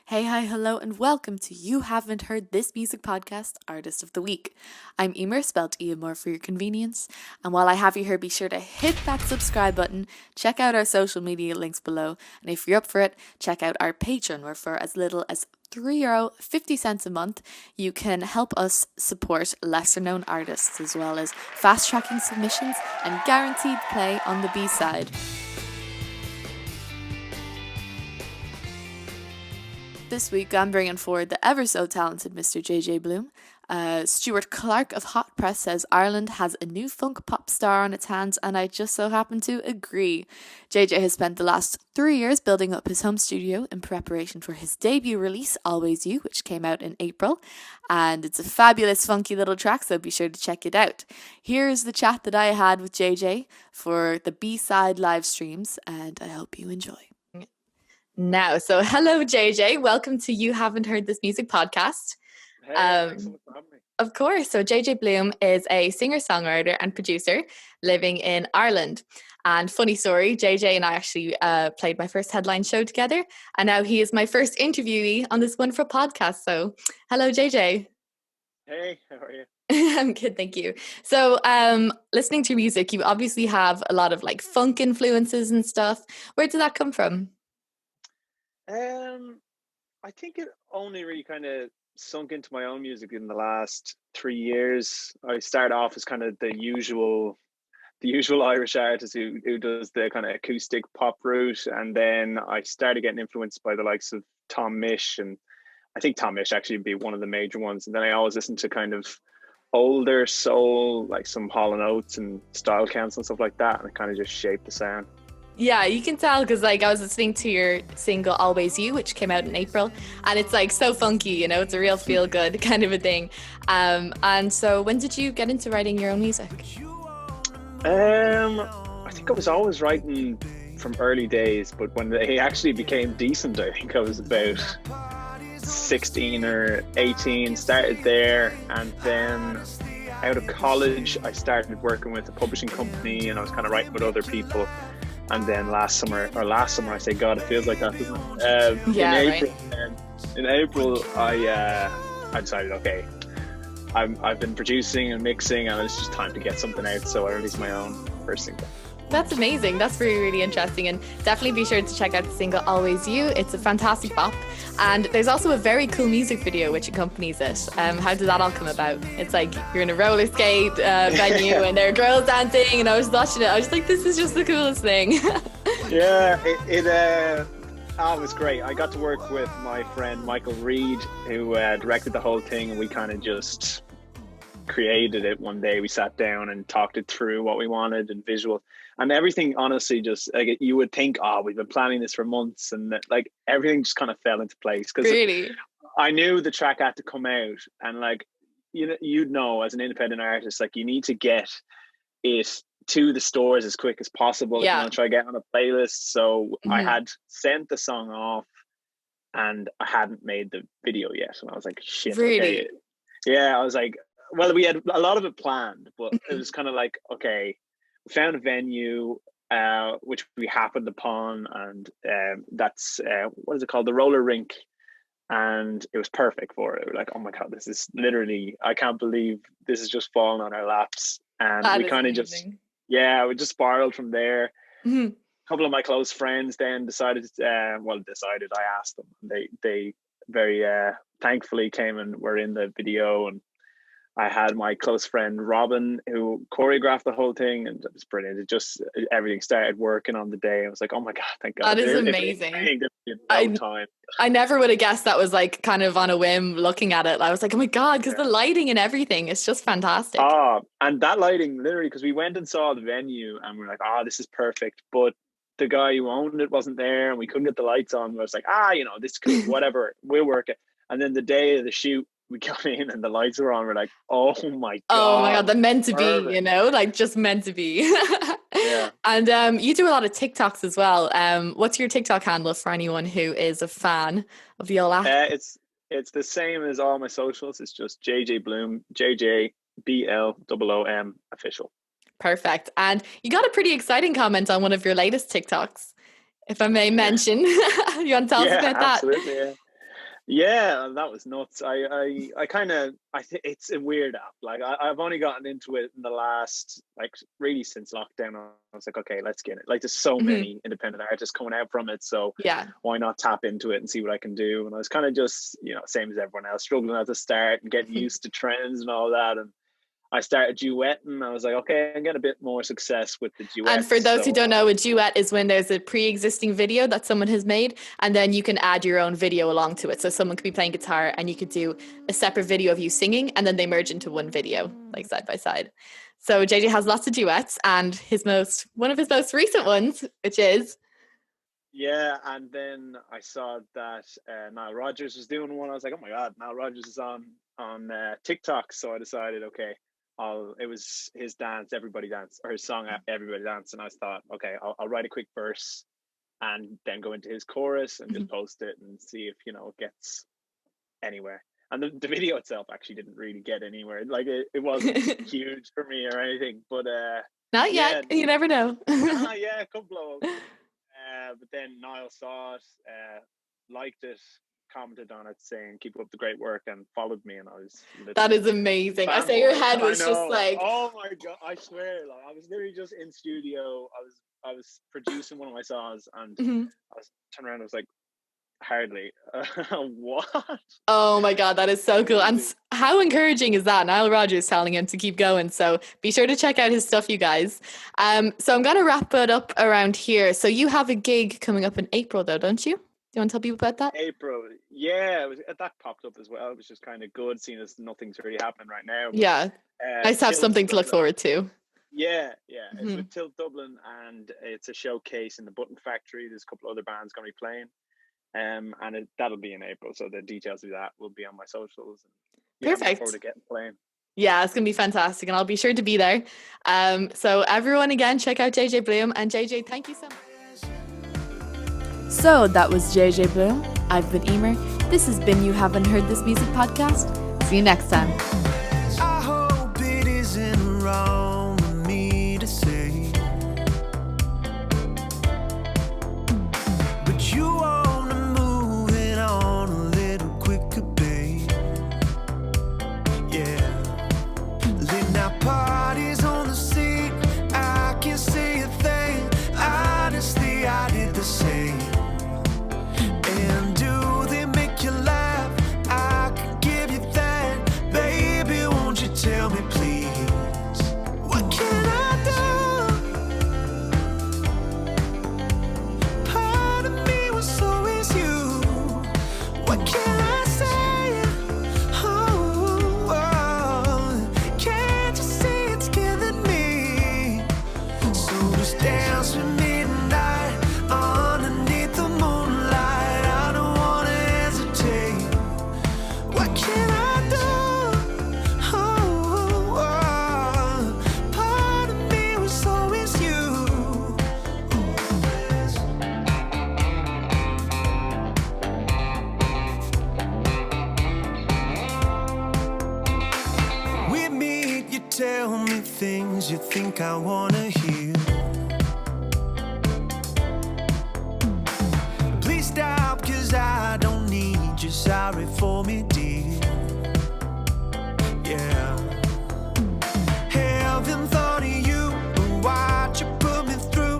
Hey, hi, hello, and welcome to You Haven't Heard This Music Podcast, Artist of the Week. I'm Emer, spelled Eamor for your convenience, and while I have you here, be sure to hit that subscribe button, check out our social media links below, and if you're up for it, check out our Patreon, where for as little as €3.50 a month, you can help us support lesser known artists, as well as fast tracking submissions and guaranteed play on the B-side. This week, I'm bringing forward the ever so talented Mr. JJ Bloom. Stuart Clark of Hot Press says Ireland has a new funk pop star on its hands, and I just so happen to agree. JJ has spent the last 3 years building up his home studio in preparation for his debut release, Always You, which came out in April. And it's a fabulous, funky little track, so be sure to check it out. Here's the chat that I had with JJ for the B-side live streams, and I hope you enjoy. Now, so hello JJ, welcome to You Haven't Heard This Music Podcast. Hey, thanks so much for having me. Of course, so JJ Bloom is a singer-songwriter and producer living in Ireland. And funny story, JJ and I actually played my first headline show together, and now he is my first interviewee on this wonderful podcast. So hello JJ. Hey, how are you? I'm good, thank you. So listening to your music, you obviously have a lot of like funk influences and stuff. Where did that come from? I think it only really kind of sunk into my own music in the last 3 years. I started off as kind of the usual Irish artist who does the kind of acoustic pop route, and then I started getting influenced by the likes of Tom Misch, and I think Tom Misch actually would be one of the major ones. And then I always listened to kind of older soul, like some Hall and Oates and Style Counts and stuff like that, and it kind of just shaped the sound. Yeah, you can tell because like I was listening to your single Always You, which came out in April, and it's like so funky, you know, it's a real feel good kind of a thing. And so when did you get into writing your own music? I think I was always writing from early days, but when they actually became decent, I think I was about 16 or 18, started there, and then out of college I started working with a publishing company, and I was kind of writing with other people. And then last summer, I say, God, it feels like that, doesn't it? In April, I decided, okay, I've been producing and mixing, and it's just time to get something out. So I released my own first single. That's amazing. That's really, really interesting. And definitely be sure to check out the single Always You. It's a fantastic bop. And there's also a very cool music video which accompanies it. How did that all come about? It's like you're in a roller skate venue and there are girls dancing, and I was watching it. I was like, this is just the coolest thing. Yeah, it was great. I got to work with my friend Michael Reed, who directed the whole thing, and we kind of just created it one day. We sat down and talked it through, what we wanted and visual and everything. Honestly, just like you would think, oh, we've been planning this for months, and like everything just kind of fell into place because really? I knew the track had to come out, and like you'd know as an independent artist, like you need to get it to the stores as quick as possible. Yeah. If you want to try to get on a playlist. So I had sent the song off, and I hadn't made the video yet, and I was like, shit. Really? Okay. Yeah, I was like, well, we had a lot of it planned, but it was kind of like, okay, we found a venue, which we happened upon, and that's, what is it called? The roller rink. And it was perfect for it. We were like, oh my God, this is literally, I can't believe this is just falling on our laps. And That we kind of just, we just spiraled from there. Mm-hmm. A couple of my close friends then decided, I asked them. They very thankfully came and were in the video, and I had my close friend Robin who choreographed the whole thing, and it was brilliant. It just, everything started working on the day. I was like, oh my God, thank God. That is amazing. Time. I never would have guessed that was like kind of on a whim looking at it. I was like, oh my God, because the lighting and everything is just fantastic. And that lighting, literally, because we went and saw the venue and we were like, this is perfect. But the guy who owned it wasn't there, and we couldn't get the lights on. I was like, this could, whatever, we'll work it. And then the day of the shoot, we got in and the lights were on. We're like, oh my God. Oh my God, they're meant to be, you know, like just meant to be. Yeah. And you do a lot of TikToks as well. What's your TikTok handle for anyone who is a fan of the old app? It's the same as all my socials. It's just JJ Bloom, JJBLOOM official. Perfect. And you got a pretty exciting comment on one of your latest TikToks, if I may mention. You want to tell us about that? Absolutely, yeah. Yeah, that was nuts. I kind of, I think it's a weird app. Like I've only gotten into it in the last, like really since lockdown. I was like, okay, let's get it. Like there's so Hmm. many independent artists coming out from it, so Yeah. why not tap into it and see what I can do? And I was kind of just, same as everyone else, struggling at the start and getting used to trends and all that. And I started duetting. I was like, okay, I'm getting a bit more success with the And duets. for those who So don't know, a duet is when there's a pre-existing video that someone has made, and then you can add your own video along to it. So someone could be playing guitar, and you could do a separate video of you singing, and then they merge into one video, like side by side. So JJ has lots of duets, and one of his most recent ones, which is yeah, and then I saw that Nile Rodgers was doing one. I was like, oh my god, Nile Rodgers is on TikTok. So I decided, okay, it was his dance, Everybody Dance, or his song Everybody Dance, and I thought, okay, I'll write a quick verse and then go into his chorus and just post it and see if it gets anywhere. And the video itself actually didn't really get anywhere. Like it wasn't huge for me or anything, but not yet. You never know. Yeah, a couple of. But then Niall saw it, liked it, commented on it, saying "keep up the great work" and followed me, and I was. That is amazing. I say your head was just like, oh my god! I swear, like I was literally just in studio. I was producing one of my songs, and I was turned around. I was like, hardly. What? Oh my god, that is so cool. And how encouraging is that? Nile Rodgers telling him to keep going. So be sure to check out his stuff, you guys. So I'm gonna wrap it up around here. So you have a gig coming up in April though, don't you? Do you want to tell people about that? April, yeah, that popped up as well, which is kind of good, seeing as nothing's really happening right now. But, yeah, nice to have something to look forward to. Yeah, it's with Tilt Dublin, and it's a showcase in the Button Factory. There's a couple other bands going to be playing, and that'll be in April. So the details of that will be on my socials. And, perfect. I look forward to getting playing. Yeah, it's going to be fantastic, and I'll be sure to be there. So everyone, again, check out JJ Bloom, and JJ, thank you so much. So that was JJ Bloom. I've been Emer. This has been You Haven't Heard This Music podcast. See you next time. I hope it isn't wrong of me to say, but you wanna move it on a little quicker, babe. Yeah, late night parties on the sea. I can't say a thing. Honestly, I did the same. And do they make you laugh? I could give you that. Baby, won't you tell me, please? What can I do? Part of me was always you. What can I say? Oh, can't you see it's killing me? So just dance with me tonight underneath the moonlight. I don't wanna hesitate. What can I do? Part of me was always you. We meet, you tell me things you think I wanna hear. Please stop, 'cause I don't need you. Sorry for me, dear. Yeah. Haven't thought of you, but what you put me through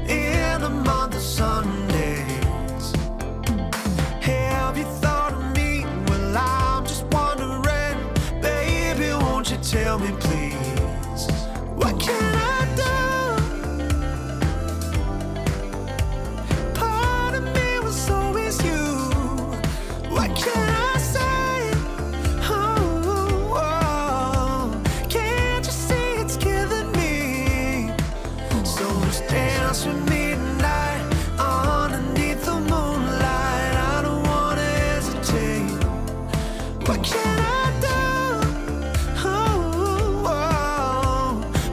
in a month of Sundays. Have you thought of me? Well, I'm just wondering, baby, won't you tell me, please? What can I do? Part of me was always you. What can I say? Can't you see it's killing me? So just dance with me tonight underneath the moonlight. I don't wanna hesitate. What can I do?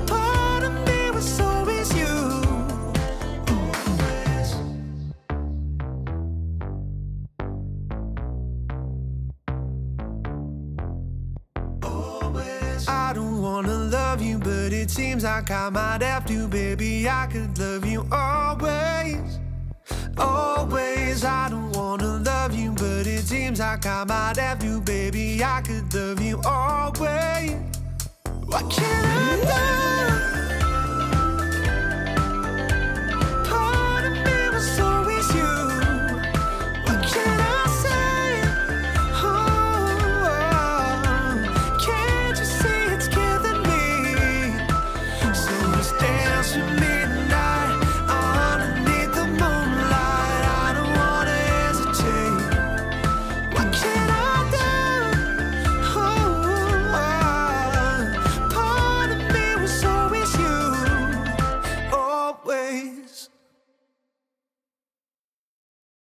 Part of me was always you. I don't wanna love you, but it seems like I might have to, baby. I could love you always. always. I don't wanna love you, but it seems like I might have you, baby. I could love you always. What can I do?